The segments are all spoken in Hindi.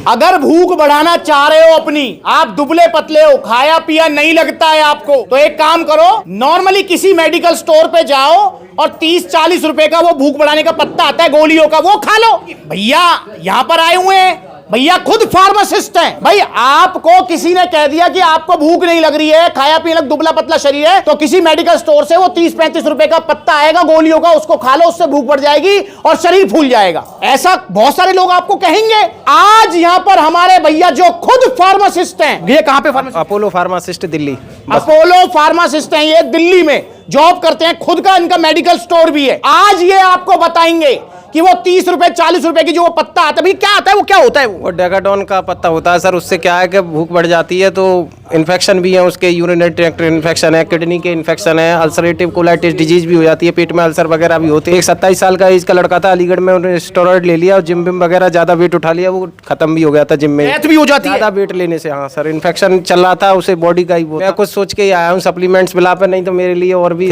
अगर भूख बढ़ाना चाह रहे हो अपनी, आप दुबले पतले हो, खाया पिया नहीं लगता है आपको, तो एक काम करो, नॉर्मली किसी मेडिकल स्टोर पे जाओ और 30-40 रुपए का वो भूख बढ़ाने का पत्ता आता है गोलियों का, वो खा लो। भैया यहां पर आए हुए हैं, भैया खुद फार्मासिस्ट हैं। भाई आपको किसी ने कह दिया कि आपको भूख नहीं लग रही है, खाया पीने लग दुबला पतला शरीर है, तो किसी मेडिकल स्टोर से वो 30-35 रुपए का पत्ता आएगा गोलियों का, उसको खा लो, उससे भूख बढ़ जाएगी और शरीर फूल जाएगा। ऐसा बहुत सारे लोग आपको कहेंगे। आज यहां पर हमारे भैया जो खुद फार्मासिस्ट हैं, ये कहां पे pharmacist? Apollo pharmacist Delhi. Apollo pharmacist हैं, ये दिल्ली में जॉब करते हैं, खुद का इनका मेडिकल स्टोर भी है। आज ये आपको बताएंगे कि वो 30 रुपए 40 रुपए की जो वो पत्ता आता है, क्या आता है, वो क्या होता है? वो डेकाडोन का पत्ता होता है सर। उससे क्या है कि भूख बढ़ जाती है, तो इन्फेक्शन भी है, उसके यूरिनरी ट्रैक्ट इन्फेक्शन है, किडनी के इन्फेक्शन है, अल्सरेटिव कोलाइटिस डिजीज भी हो जाती है, पेट में अल्सर वगैरह भी होते हैं। एक 27 साल का एज का लड़का था, अलीगढ़ में, उन्होंने स्टेरॉइड ले लिया और जिम विम वगैरह ज्यादा वेट उठा लिया, वो खत्म भी हो गया था जिम में। डेथ भी हो जाती है ज्यादा वेट लेने से। हाँ सर, इन्फेक्शन चल रहा था उसे बॉडी का ही। मैं कुछ सोच के आया हूँ सप्लीमेंट्स मिला पर, नहीं तो मेरे लिए और भी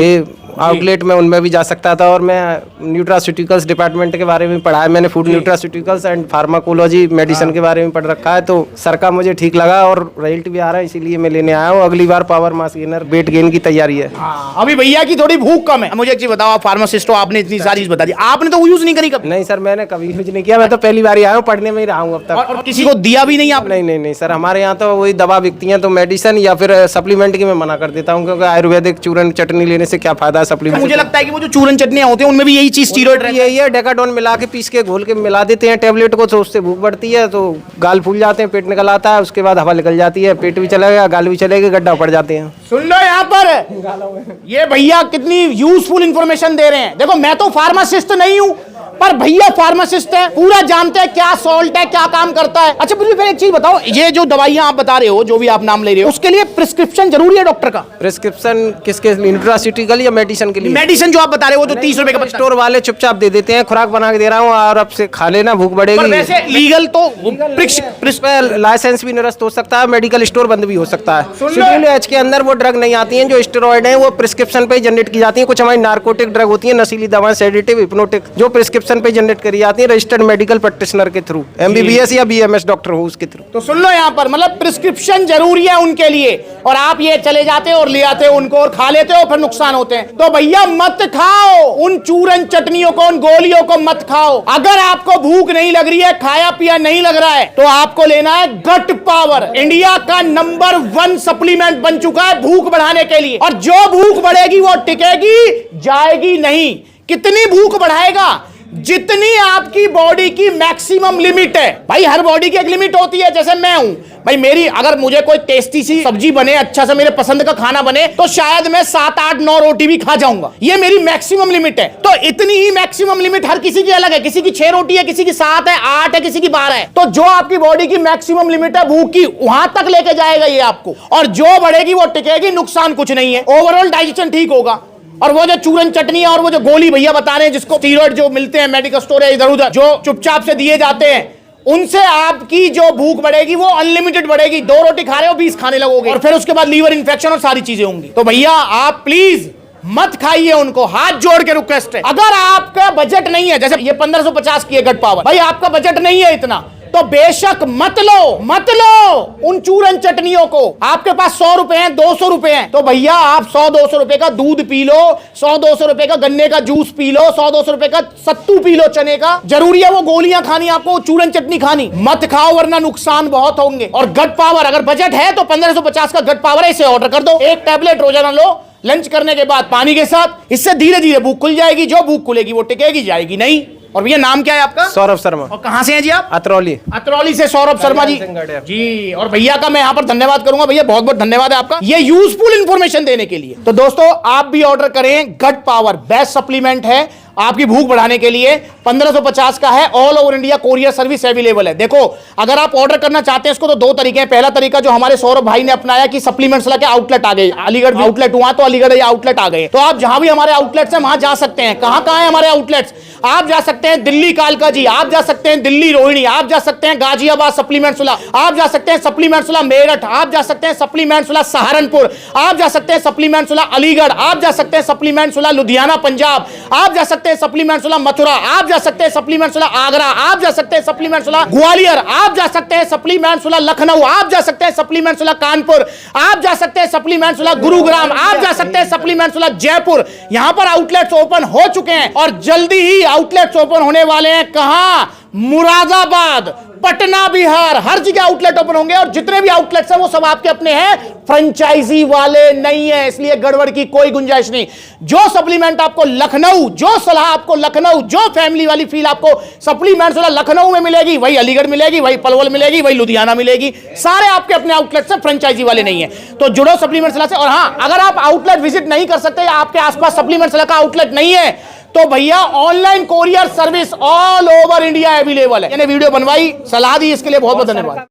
आउटलेट में उनमें भी जा सकता था। और मैं न्यूट्रास्यूटिकल्स डिपार्टमेंट के बारे में पढ़ा है मैंने, food nutraceuticals and pharmacology medicine के बारे में पढ़ रखा है, तो सर का मुझे ठीक लगा और रिजल्ट भी आ रहा है, इसीलिए मैं लेने आया हूँ। अगली बार power mass gainer weight gain की तैयारी है। अभी भैया की थोड़ी भूख कम है। मुझे एक चीज बताओ, आप फार्मासिस्ट हो, आपने इतनी सारी चीज बता दी, आपने तो वो यूज नहीं करी कभी? नहीं सर, मैंने कभी यूज नहीं किया, मैं तो पहली बार आया हूँ, पढ़ने में ही रहा हूँ अब तक। और किसी को दिया भी नहीं आप? नहीं सर, हमारे यहाँ तो वही दवा बिकती है, तो मेडिसिन या फिर सप्लीमेंट की मैं मना कर देता हूँ, क्योंकि आयुर्वेदिक चूरन चटनी लेने से क्या फायदा है सप्लीमेंट। मुझे लगता है कि वो जो चूरन चटनियां होती हैं उनमें भी यही चीज स्टीरॉइड रहती है। यही है, डेकाडोन मिला के पीस के घोल के मिला देते हैं टेबलेट को, तो उससे भूख बढ़ती है, तो गाल फूल जाते हैं, पेट निकल आता है, उसके बाद हवा निकल जाती है, पेट भी चलेगा, गाल भी चलेगी, गड्ढा पड़ जाते हैं। सुन लो यहाँ पर ये भैया कितनी यूजफुल इंफॉर्मेशन दे रहे हैं। देखो मैं तो फार्मासिस्ट नहीं हूँ, पर भैया फार्मासिस्ट है, पूरा जानते हैं क्या सॉल्ट है, क्या काम करता है। अच्छा मुझे फिर एक चीज बताओ, ये जो दवाइयां आप बता रहे हो, जो भी आप नाम ले रहे हो, उसके लिए प्रिस्क्रिप्शन जरूरी है डॉक्टर का? प्रिस्क्रिप्शन किसके? न्यूट्रास्यूटिकल या मेडिसिन के लिए? मेडिसिन जो आप बता रहे हो, जो 30 रुपए का स्टोर वाले चुपचाप दे देते हैं, खुराक बना के दे रहा हूँ और अब से खा लेना, भूख बढ़ेगी। वैसे लीगल तो लाइसेंस भी निरस्त हो सकता है, मेडिकल स्टोर बंद भी हो सकता है। शेड्यूल एच के अंदर वो ड्रग नहीं आती हैं जो स्टेरॉइड है, वो प्रिस्क्रिप्शन पे जनरेट की जाती है। कुछ हमारी नार्कोटिक ड्रग होती है, नशीली दवाएं, सेडेटिव, हिप्नोटिक, जो प्रिस्क्रिप्शन पे जनरेट करी जाती है रजिस्टर्ड मेडिकल प्रैक्टिशनर के थ्रू, एमबीबीएस या बीएमएस डॉक्टर हो उसके थ्रू। तो सुन लो यहाँ पर, मतलब प्रिस्क्रिप्शन जरूरी है उनके लिए, और आप ये चले जाते हो और ले आते हो उनको और खा लेते हो, फिर नुकसान होते हैं। तो भैया मत खाओ उन चूरन चटनियों को, उन गोलियों को मत खाओ। अगर आपको भूख नहीं लग रही है, खाया पिया नहीं लग रहा है, तो आपको लेना है गट पावर। इंडिया का नंबर 1 सप्लीमेंट बन चुका है भूख बढ़ाने के लिए, और जो भूख बढ़ेगी वो टिकेगी, जाएगी नहीं। कितनी भूख बढ़ाएगा? जितनी आपकी बॉडी की मैक्सिमम लिमिट है। भाई हर बॉडी की एक लिमिट होती है। जैसे मैं हूं भाई, मेरी अगर मुझे कोई टेस्टी सी सब्जी बने, अच्छा सा मेरे पसंद का खाना बने, तो शायद मैं 7, 8, 9 रोटी भी खा जाऊंगा। ये मेरी मैक्सिमम लिमिट है। तो इतनी ही मैक्सिमम लिमिट हर किसी की अलग है। किसी की 6 रोटी है, किसी की 7 है, 8 है, किसी की 12 है। तो जो आपकी बॉडी की मैक्सिमम लिमिट है भूख की, वहां तक लेके जाएगा ये आपको, और जो बढ़ेगी वो टिकेगी, नुकसान कुछ नहीं है। ओवरऑल डाइजेशन ठीक होगा। और वो जो चूरन चटनी है और वो जो गोली भैया बता रहे हैं, जिसको स्टीरॉइड जो मिलते हैं मेडिकल स्टोर है इधर उधर, जो चुपचाप से दिए जाते हैं, उनसे आपकी जो भूख बढ़ेगी वो अनलिमिटेड बढ़ेगी। 2 रोटी खा रहे हो, 20 खाने लगोगे, और फिर उसके बाद लीवर इंफेक्शन और सारी चीजें होंगी। तो भैया आप प्लीज मत खाइए उनको, हाथ जोड़ के रिक्वेस्ट है। अगर आपका बजट नहीं है, जैसे ये 1550 की है गट पावर, भाई आपका बजट नहीं है इतना, तो बेशक मत लो उन चूरन चटनियों को। आपके पास 100 रुपए हैं, 200 रुपए हैं, तो भैया आप 100-200 रुपए का दूध पी लो, 100-200 रुपए का गन्ने का जूस पी लो, 100-200 रुपए का सत्तू पी लो चने का। जरूरी है वो गोलियां खानी आपको, चूरन चटनी खानी मत खाओ, वरना नुकसान बहुत होंगे। और गट पावर अगर बजट है तो 1550 का गट पावर है, इसे ऑर्डर कर दो। 1 टैबलेट रोजाना लो, लंच करने के बाद पानी के साथ। इससे धीरे धीरे भूख खुल जाएगी। जो भूख खुलेगी वो टिकेगी, जाएगी नहीं। और भैया नाम क्या है आपका? सौरभ शर्मा। और कहां से हैं जी आप? अतरौली से सौरभ शर्मा जी। और भैया का मैं यहां पर धन्यवाद करूंगा। भैया बहुत बहुत धन्यवाद है आपका ये यूजफुल इंफॉर्मेशन देने के लिए। तो दोस्तों आप भी ऑर्डर करें, गट पावर बेस्ट सप्लीमेंट है आपकी भूख बढ़ाने के लिए। 1550 का है, all over India courier service available है। देखो अगर आप ऑर्डर करना चाहते हैं इसको, तो 2 तरीके हैं। पहला तरीका जो हमारे सौरभ भाई ने अपनाया कि सप्लीमेंट्स लगे आउटलेट आ गए, अलीगढ़ आउटलेट हुआ तो अलीगढ़ आउटलेट आ गए, तो आप जहां भी हमारे आउटलेट्स हैं वहां जा सकते हैं। कहां कहां है हमारे आउटलेट्स? आप जा सकते हैं दिल्ली कालका जी, आप जा सकते हैं दिल्ली रोहिणी, आप जा सकते हैं गाजियाबाद सप्लीमेंट्स वाला, आप जा सकते हैं सप्लीमेंट्स वाला मेरठ, आप जा सकते हैं सप्लीमेंट्स वाला सहारनपुर, आप जा सकते हैं सप्लीमेंट्स वाला अलीगढ़, आप जा सकते हैं सप्लीमेंट्स वाला लुधियाना पंजाब, आप जा सकते सकते हैं सप्लीमेंट्स वाला मथुरा, आप जा सकते हैं सप्लीमेंट्स वाला आगरा, आप जा सकते हैं सप्लीमेंट्स वाला ग्वालियर, आप जा सकते हैं सप्लीमेंट्स वाला लखनऊ, आप जा सकते हैं सप्लीमेंट्स वाला कानपुर, आप जा सकते हैं सप्लीमेंट्स वाला गुरुग्राम, आप जा सकते हैं सप्लीमेंट्स वाला जयपुर। यहां पर आउटलेट्स ओपन हो चुके हैं और जल्दी ही आउटलेट्स ओपन होने वाले हैं। कहां? मुरादाबाद, पटना, बिहार, हर जगह आउटलेट ओपन होंगे और जितने भी आउटलेट्स हैं वो सब आपके अपने हैं, फ्रेंचाइजी वाले नहीं है, इसलिए गड़बड़ की कोई गुंजाइश नहीं। जो सप्लीमेंट आपको लखनऊ, जो सलाह आपको लखनऊ, जो फैमिली वाली फील आपको सप्लीमेंट्स वाला लखनऊ में मिलेगी, वही अलीगढ़ मिलेगी, वही पलवल मिलेगी, वही लुधियाना मिलेगी। सारे आपके अपने आउटलेट्स हैं, फ्रेंचाइजी वाले नहीं है। तो जुड़ो सप्लीमेंट्स सलाह से। और हां, अगर आप आउटलेट विजिट नहीं कर सकते या आपके आसपास सप्लीमेंट्स सलाह का आउटलेट नहीं है तो भैया online courier service all over India available है। मैंने वीडियो बनवाई, सलाह दी, इसके लिए बहुत बहुत धन्यवाद।